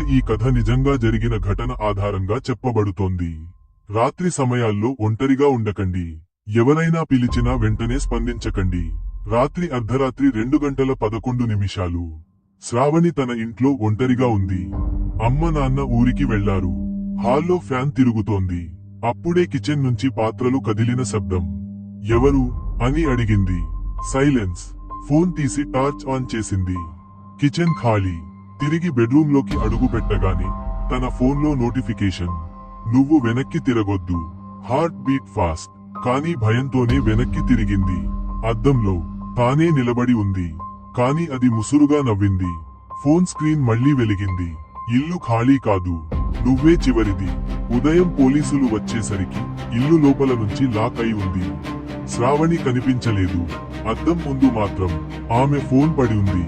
ఈ కథ నిజంగా జరిగిన ఘటన ఆధారంగా చెప్పబడుతోంది. రాత్రి సమయాల్లో ఒంటరిగా ఉండకండి. ఎవరైనా పిలిచినా వెంటనే స్పందించకండి. రాత్రి అర్ధరాత్రి 2:11 శ్రావణి తన ఇంట్లో ఒంటరిగా ఉంది. అమ్మ నాన్న ఊరికి వెళ్లారు. హాల్లో ఫ్యాన్ తిరుగుతోంది. అప్పుడే కిచెన్ నుంచి పాత్రలు కదిలిన శబ్దం. ఎవరు అని అడిగింది. సైలెన్స్. ఫోన్ తీసి టార్చ్ ఆన్ చేసింది. కిచెన్ ఖాళీ. తిరిగి బెడ్రూంలోకి అడుగు పెట్టగానే తన ఫోన్లో నోటిఫికేషన్. నువ్వు వెనక్కి తిరగొద్దు. Heart beat fast. కానీ భయంతోనే వెనక్కి తిరిగింది. అద్దంలో తానే నిలబడి ఉంది. కాని అది ముసురుగా నవ్వింది. ఫోన్ స్క్రీన్ మళ్లీ వెలిగింది. ఇల్లు ఖాళీ కాదు. నువ్వే చివరిది. ఉదయం పోలీసులు వచ్చేసరికి ఇల్లు లోపల నుంచి లాక్ అయి ఉంది. శ్రావణి కనిపించలేదు. అద్దం ముందు మాత్రం ఆమె ఫోన్ పడి ఉంది.